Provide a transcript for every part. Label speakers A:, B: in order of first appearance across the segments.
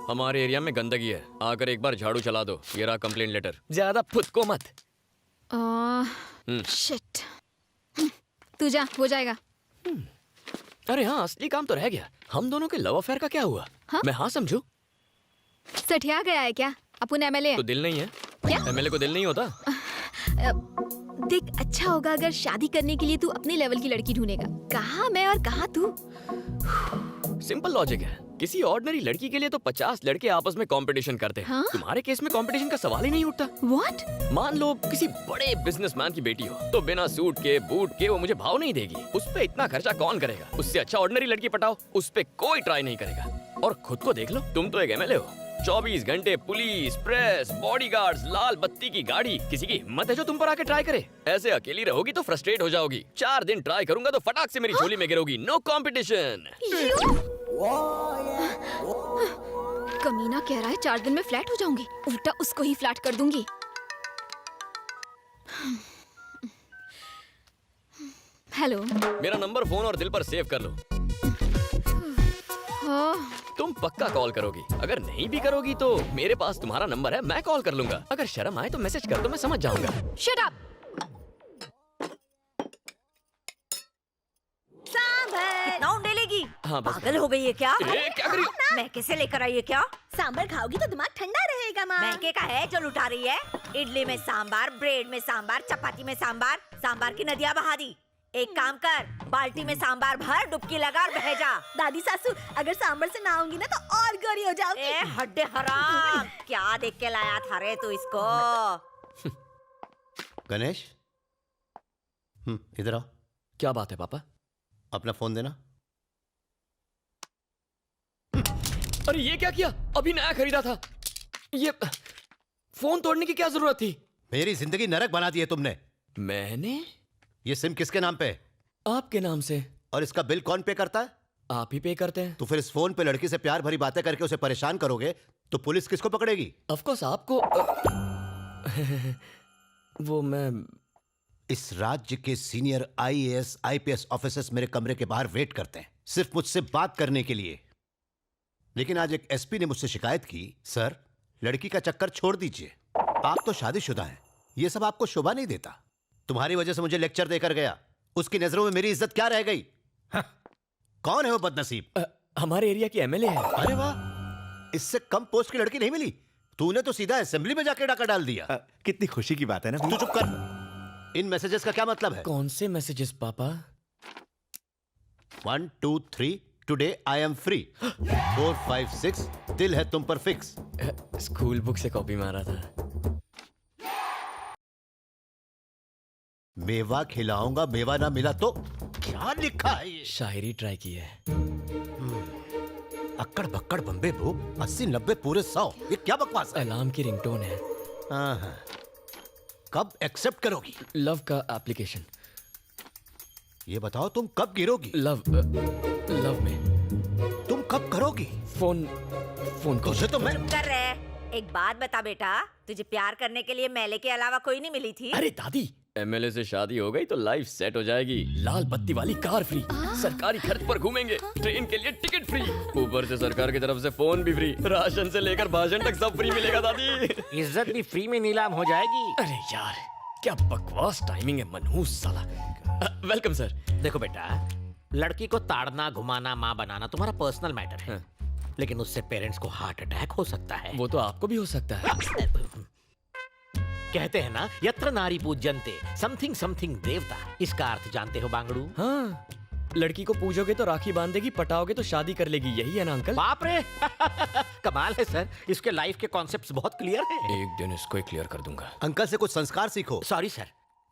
A: हमारे एरिया में गंदगी है, आकर एक बार झाड़ू चला दो। ये रहा कंप्लेंट लेटर। ज्यादा फुद को मत।
B: शिट। तू जा, हो जाएगा।
A: अरे हाँ, असली काम तो रह गया। हम दोनों के लव अफेयर का क्या हुआ?
B: हाँ?
A: मैं हाँ समझू?
B: सठिया गया है क्या? अपन एमएलए
A: तो दिल नहीं है
B: क्या?
A: एमएलए को दिल नहीं होता?
B: देख, अच्छा होगा अगर शादी करने के लिए तू अपने लेवल की लड़की ढूंढेगा। कहाँ मैं और कहाँ तू।
A: सिंपल लॉजिक है। किसी ऑर्डिनरी लड़की के लिए तो 50 लड़के आपस में कंपटीशन करते हैं।
B: हाँ?
A: तुम्हारे केस में कंपटीशन का सवाल ही नहीं उठता।
B: What?
A: मान लो किसी बड़े बिजनेसमैन की बेटी हो, तो बिना सूट के बूट के वो मुझे भाव नहीं देगी। उस पे इतना खर्चा कौन करेगा? उससे अच्छा ऑर्डिनरी लड़की पटाओ, उस पे कोई ट्राई नहीं करेगा। और खुद को देख लो, तुम तो एक एमएलए हो। 24 घंटे पुलिस, प्रेस, बॉडीगार्ड्स, लाल बत्ती की गाड़ी। किसी की हिम्मत है जो तुम पर आके ट्राई करे? ऐसे अकेली रहोगी तो फ्रस्ट्रेट हो जाओगी। 4 दिन ट्राई करूंगा तो फटाक से मेरी झोली में गिरोगी। No competition.
B: कमीना कह रहा है 4 दिन में फ्लैट हो जाऊंगी। उल्टा उसको ही फ्लैट कर दूंगी। हेलो।
A: मेरा नंबर फोन और दिल पर सेव कर लो। तुम पक्का कॉल करोगी। अगर नहीं भी करोगी तो मेरे पास तुम्हारा नंबर है, मैं कॉल कर लूंगा। अगर शर्म आए तो मैसेज कर दो, मैं समझ जाऊंगा।
B: Shut up.
C: कितना उंडेलेगी?
A: हाँ, बस।
C: पागल हो गई है क्या?
A: क्या करी?
C: मैं कैसे लेकर आई है क्या?
D: सांबर खाओगी तो दिमाग ठंडा रहेगा माँ।
C: महंगे का है जो लुटा रही है। इडली में सांबार, ब्रेड में सांबार, चपाती में सांबार, सांबार की नदियाँ बहा दी। एक काम कर, बाल्टी में सांबार भर, डुबकी लगा और बह जा।
D: दादी सासू, अगर सांबर से ना होंगी ना तो और गोरी हो जाओगी।
C: ए हड्डे हराम, क्या देख के लाया था रे तू इसको?
E: गणेश, इधर आओ।
A: क्या बात है पापा?
E: अपना फोन देना।
A: अरे ये क्या किया? अभी नया खरीदा था। ये फोन तोड़ने की क्या जरूरत थी?
E: मेरी जिंदगी नरक बना दी है तुमने।
A: मैंने?
E: ये सिम किसके नाम पे है?
A: आपके नाम से।
E: और इसका बिल कौन पे करता है?
A: आप ही पे करते हैं।
E: तो फिर इस फोन पे लड़की से प्यार भरी बातें करके उसे परेशान करोगे तो पुलिस किसको पकड़ेगी?
A: ऑफ कोर्स आपको। वो मैं।
E: इस राज्य के सीनियर आईएएस आईपीएस ऑफिसर्स मेरे कमरे के बाहर वेट करते हैं, सिर्फ मुझसे बात करने के लिए। लेकिन आज एक एसपी ने मुझसे शिकायत की, सर लड़की का चक्कर छोड़ दीजिए, आप तो शादीशुदा हैं, ये सब आपको शोभा नहीं देता। तुम्हारी वजह से मुझे लेक्चर देकर गया, उसकी नजरों में मेरी इज्जत क्या रह गई? कौन है वो बदनसीब?
A: हमारे एरिया की एमएलए है।
E: अरे वाह, इससे कम पोस्ट की लड़की नहीं मिली। तूने तो सीधा असेंबली में जाके डाका डाल दिया।
F: कितनी खुशी की बात है ना।
E: तू चुप कर। इन मैसेजेस का क्या मतलब है?
A: कौन से मैसेजेस पापा?
E: 1 2 3 टुडे आई एम फ्री। 4 5 6 दिल है तुम पर फिक्स।
A: स्कूल बुक से कॉपी मारा था।
E: मेवा खिलाऊंगा, मेवा ना मिला तो? क्या लिखा है ये?
A: शायरी ट्राई की है।
E: अक्कड़ बक्कड़ बम्बे भू 80 90 पूरे 100। ये क्या बकवास है?
A: अलार्म की रिंगटोन है।
E: हाँ। कब एक्सेप्ट करोगी?
A: लव का एप्लीकेशन।
E: ये बताओ तुम कब गिरोगी?
A: लव में।
E: तुम कब करोगी?
A: फोन
E: तुझे तो मैं।
C: चुप कर रहे। एक बात बता बेटा, तुझे प्यार करने के लिए मेले के अलावा कोई नहीं मिली थी?
A: अरे दादी, एमएलए से शादी हो गई तो लाइफ सेट हो जाएगी। लाल बत्ती वाली कार फ्री, सरकारी खर्च पर घूमेंगे, ट्रेन के लिए टिकट फ्री, ऊपर से सरकार की तरफ से फोन भी फ्री, राशन से लेकर भाषण तक सब फ्री मिलेगा दादी।
G: इज्जत भी फ्री में नीलाम हो जाएगी।
A: अरे यार क्या बकवास टाइमिंग है, मनहूस साला। Welcome sir.
G: देखो बेटा, लड़की को ताड़ना घुमाना माँ बनाना तुम्हारा पर्सनल मैटर है, लेकिन उससे पेरेंट्स को हार्ट अटैक हो सकता है।
A: वो तो आपको भी हो सकता है।
G: कहते हैं ना, यत्र नारी पूज्यन्ते समथिंग समथिंग देवता। इसका अर्थ जानते हो बांगड़ू?
A: हाँ, लड़की को पूजोगे तो राखी बांधेगी, पटाओगे तो शादी कर लेगी, यही है ना अंकल?
G: बाप रे कमाल है सर, इसके लाइफ के कॉन्सेप्ट्स बहुत क्लियर हैं।
A: एक दिन इसको क्लियर कर दूंगा।
E: अंकल से कुछ संस्कार सीखो।
G: सॉरी सर,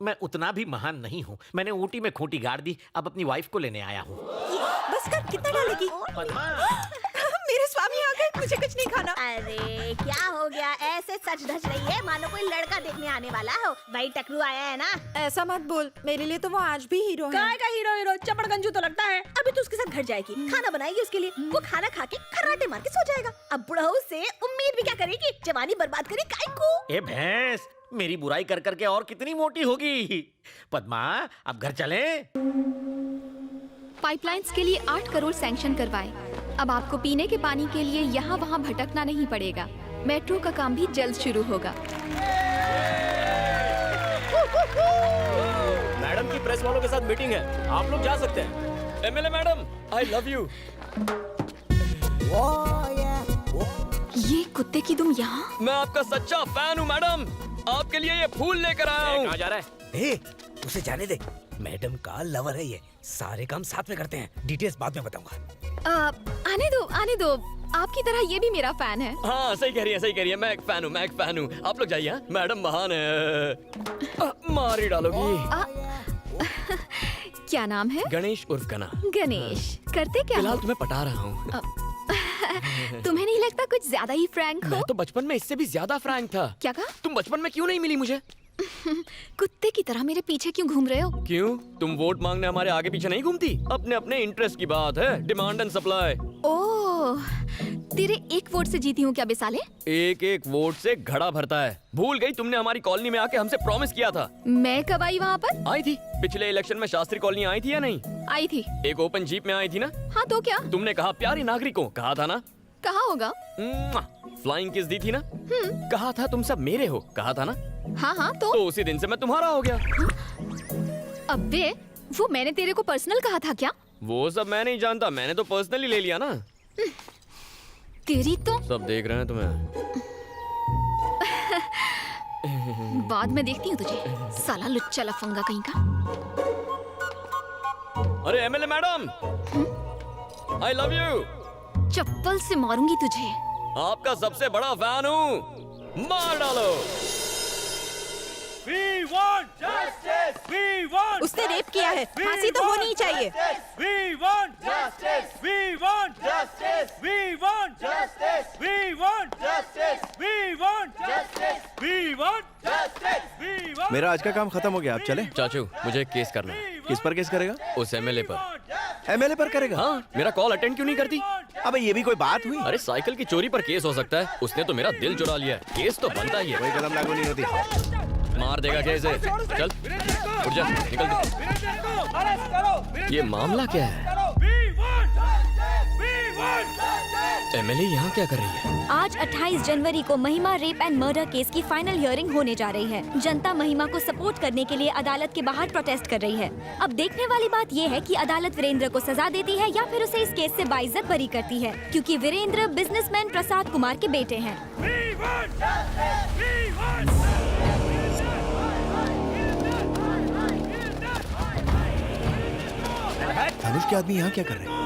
G: मैं उतना भी महान नहीं हूँ। मैंने ऊटी में खूंटी गाड़ दी, अब अपनी वाइफ को लेने आया हूँ।
C: बस कर, कितना डालेगी? मेरे स्वामी आ गए, मुझे कुछ नहीं खाना।
D: अरे क्या हो गया? ऐसे सच धज रही है मानो कोई लड़का देखने आने वाला हो। भाई टकलू आया है ना।
C: ऐसा मत बोल, मेरे लिए तो वो आज भी हीरो है।
D: काय का हीरो चपड़गंजू तो लगता है। अभी तो उसके साथ घर जाएगी, खाना बनाएगी उसके लिए, वो खाना खा के खर्राटे मार के सो जाएगा। अब बुढ़ऊ से उम्मीद भी क्या करेगी? जवानी बर्बाद करी काय को।
G: ए भैंस, मेरी बुराई कर करके और कितनी मोटी होगी। पद्मा, अब घर चलें?
B: पाइपलाइंस के लिए 8 करोड़ सैंक्शन करवाए। अब आपको पीने के पानी के लिए यहाँ वहाँ भटकना नहीं पड़ेगा। मेट्रो का काम भी जल्द शुरू होगा।
A: मैडम की प्रेस वालों के साथ मीटिंग है, आप लोग जा सकते हैं। MLA madam, I love you.
B: ये कुत्ते की दुम यहाँ?
A: मैं आपका सच्चा फैन हूँ मैडम, आपके लिए ये फूल लेकर आया हूँ।
G: कहाँ जा रहा है?
F: ए, उसे जाने दे। मैडम का लवर है ये। सारे काम साथ में करते हैं। डिटेल्स बाद में बताऊंगा।
B: आने दो। आपकी तरह ये भी मेरा फैन है।
A: हाँ सही कह रही है, मैं एक फैन हूँ। आप लोग जाइए, हाँ? मैडम महान है। मार ही डालोगी।
B: क्या नाम है?
A: गणेश उर्फ गना।
B: गणेश। करते क्या
A: फिलहाल
B: हो?
A: तुम्हें पटा रहा हूँ।
B: तुम्हें नहीं लगता कुछ ज्यादा ही फ्रैंक हो?
A: मैं तो बचपन में इससे भी ज्यादा फ्रैंक था।
B: क्या कहा?
A: तुम बचपन में क्यों नहीं मिली मुझे?
B: कुत्ते की तरह मेरे पीछे क्यों घूम रहे हो?
A: क्यों? तुम वोट मांगने हमारे आगे पीछे नहीं घूमती? अपने अपने इंटरेस्ट की बात है, डिमांड एंड सप्लाई।
B: ओह, तेरे एक वोट से जीती हूँ क्या बेसाले?
A: एक एक वोट से घड़ा भरता है। भूल गई तुमने हमारी कॉलोनी में आके हमसे प्रॉमिस किया था।
B: मैं कब आई वहाँ पर?
A: आई थी पिछले इलेक्शन में। शास्त्री कॉलोनी आई थी या नहीं?
B: आई थी।
A: एक ओपन जीप में आई थी ना?
B: हाँ तो क्या?
A: तुमने कहा प्यारे नागरिकों, कहा था ना?
B: कहाँ होगा?
A: फ्लाइंग किस दी थी ना? कहा था तुम सब मेरे हो, कहा था ना?
B: हाँ तो
A: उसी दिन से मैं तुम्हारा हो गया।
B: अबे, वो मैंने तेरे को पर्सनल कहा था क्या?
A: वो सब मैं नहीं जानता, मैंने तो पर्सनली ले लिया ना।
B: तेरी तो
A: सब देख रहे हैं तुम्हें।
B: बाद में देखती हूँ तुझे, साला लुच्चा लफंगा कहीं का।
A: अरे MLA madam, I love you.
B: चप्पल से मारूंगी तुझे।
A: आपका सबसे बड़ा फैन हूँ, मार डालो।
D: उसने रेप किया है, फांसी तो होनी ही चाहिए।
H: मेरा आज का काम खत्म हो गया, आप चले।
A: चाचू, मुझे एक केस करना है।
H: किस पर केस करेगा?
A: उस एमएलए पर।
H: एमएलए पर करेगा?
A: हाँ, मेरा कॉल अटेंड क्यों नहीं करती?
H: अबे ये भी कोई बात हुई?
A: अरे साइकिल की चोरी पर केस हो सकता है, उसने तो मेरा दिल चुरा लिया है। केस तो बनता ही है।
H: कोई कदम लागू नहीं होती।
A: मार देगा क्या इसे? चल उठ जा, निकल दो। ये मामला क्या है? एमएलए यहाँ क्या कर रही है?
I: आज 28 जनवरी को महिमा रेप एंड मर्डर केस की फाइनल हियरिंग होने जा रही है। जनता महिमा को सपोर्ट करने के लिए अदालत के बाहर प्रोटेस्ट कर रही है। अब देखने वाली बात ये है कि अदालत वीरेंद्र को सजा देती है या फिर उसे इस केस से बाइज्जत बरी करती है, क्योंकि वीरेंद्र बिजनेसमैन प्रसाद कुमार के बेटे हैं।
H: धनुष के आदमी यहाँ क्या कर रहे हैं?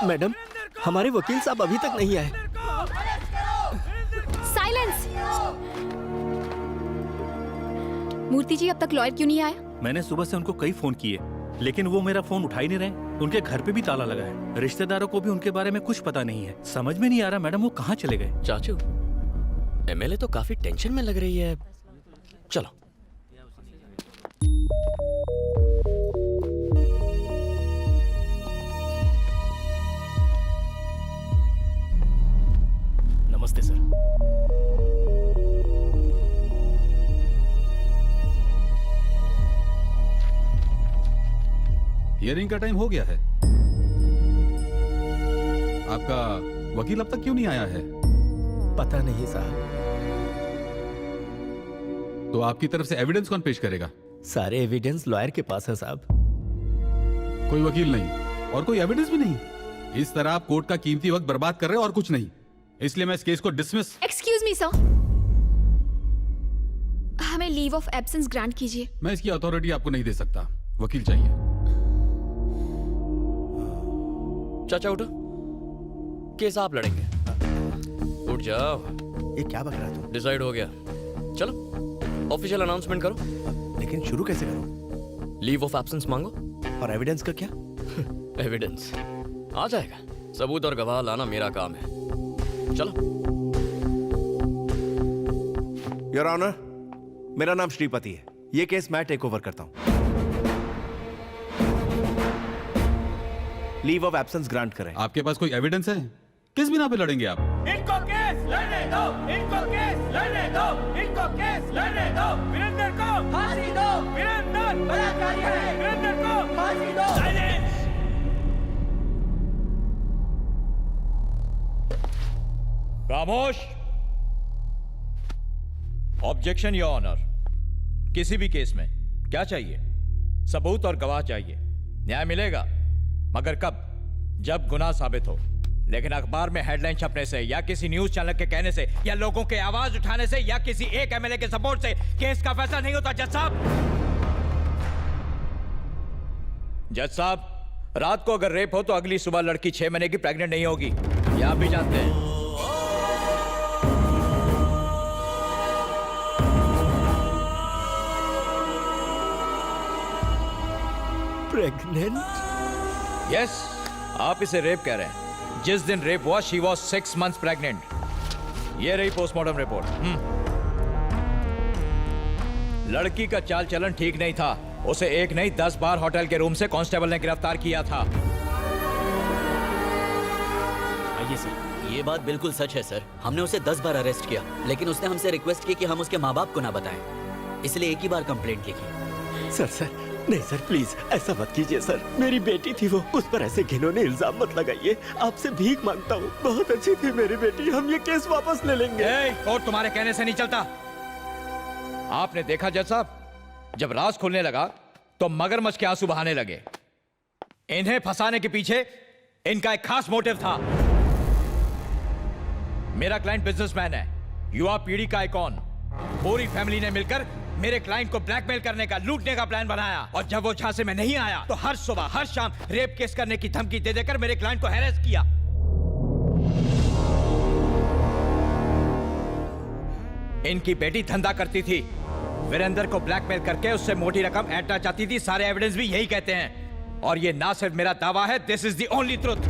F: मैडम, हमारे वकील साहब अभी तक नहीं आए।
B: साइलेंस। मूर्ति जी, अब तक लॉयर क्यों नहीं आया?
J: मैंने सुबह से उनको कई फोन किए, लेकिन वो मेरा फोन उठा ही नहीं रहे। उनके घर पे भी ताला लगा है। रिश्तेदारों को भी उनके बारे में कुछ पता नहीं है। समझ में नहीं आ रहा मैडम वो कहाँ चले गए।
A: चाचू, एमएलए तो काफी टेंशन में लग रही है। चलो।
F: नमस्ते सर।
K: हियरिंग का टाइम हो गया है। आपका वकील अब तक क्यों नहीं आया है?
F: पता नहीं साहब।
K: तो आपकी तरफ से एविडेंस कौन पेश करेगा?
F: सारे एविडेंस लॉयर के पास है साहब।
K: कोई वकील नहीं और कोई एविडेंस भी नहीं। इस तरह आप कोर्ट का कीमती वक्त बर्बाद कर रहे हो और कुछ नहीं। इसलिए मैं इस केस को डिसमिस।
B: एक्सक्यूज मी सर, हमें लीव ऑफ एब्सेंस ग्रांट कीजिए।
K: मैं इसकी अथॉरिटी आपको नहीं दे सकता। वकील चाहिए।
A: चाचा उठो, केस आप लड़ेंगे। उठ जाओ।
H: ये क्या बक रहा तू?
A: डिसाइड हो गया। चलो ऑफिशियल अनाउंसमेंट करो।
H: लेकिन शुरू कैसे करूं?
A: लीव ऑफ एब्सेंस मांगो।
H: और एविडेंस का क्या?
A: एविडेंस आ जाएगा। सबूत और गवाह लाना मेरा काम है। चलो।
H: योर ऑनर, मेरा नाम श्रीपति है। ये केस मैं टेक ओवर करता हूं। लीव ऑफ एब्सेंस ग्रांट करें।
K: आपके पास कोई एविडेंस है? किस बिना पे लड़ेंगे आप?
J: इनको केस
L: लड़ने दो, इनको केस लड़ने दो, इनको केस लड़ने दो, वीरेंद्र को फांसी दो, वीरेंद्र बलात्कारी है, वीरेंद्र को फांसी दो। साइलेंस।
M: खामोश। Objection your honour. किसी भी केस में क्या चाहिए? सबूत और गवाह चाहिए। न्याय मिलेगा, मगर कब? जब गुनाह साबित हो। लेकिन अखबार में हेडलाइन छपने से या किसी न्यूज चैनल के कहने से या लोगों के आवाज उठाने से या किसी एक एमएलए के सपोर्ट से केस का फैसला नहीं होता। जज साहब, जज साहब, रात को अगर रेप हो तो अगली सुबह लड़की 6 महीने की प्रेग्नेंट नहीं होगी, ये आप भी जानते हैं।
F: प्रेग्नेंट?
M: यस, आप इसे रेप कह रहे हैं। जिस दिन रेप हुआ शी वॉज 6 months प्रेग्नेंट। ये रही पोस्टमार्टम रिपोर्ट। लड़की का चाल चलन ठीक नहीं था। उसे एक नहीं 10 बार होटल के रूम से कांस्टेबल ने गिरफ्तार किया था।
A: आइए सर। ये बात बिल्कुल सच है सर। हमने उसे 10 बार अरेस्ट किया, लेकिन उसने हमसे रिक्वेस्ट की कि हम उसके माँ बाप को ना बताएं, इसलिए एक ही बार कंप्लेंट की।
F: सर नहीं सर, प्लीज ऐसा मत कीजिए सर। मेरी बेटी थी वो, उस पर ऐसे घिनौने इल्जाम मत लगाइए। आपसे भीख मांगता हूँ, बहुत अच्छी थी मेरी बेटी। हम ये केस वापस ले लेंगे।
M: और तुम्हारे कहने से नहीं चलता। आपने देखा जज साहब, जब राज खुलने लगा तो मगरमच्छ के आंसू बहाने लगे। इन्हें फंसाने के पीछे इनका एक खास मोटिव था। मेरा क्लाइंट बिजनेसमैन है, युवा पीढ़ी का आइकॉन। पूरी फैमिली ने मिलकर मेरे क्लाइंट को ब्लैकमेल करने का, लूटने का प्लान बनाया। और जब वो झांसे में नहीं आया तो हर सुबह हर शाम रेप केस करने की धमकी दे देकर मेरे क्लाइंट को हैरेस किया। इनकी बेटी धंधा करती थी, वीरेंद्र को ब्लैकमेल करके उससे मोटी रकम ऐंठना चाहती थी। सारे एविडेंस भी यही कहते हैं। और ये ना सिर्फ मेरा दावा है, this is the only truth.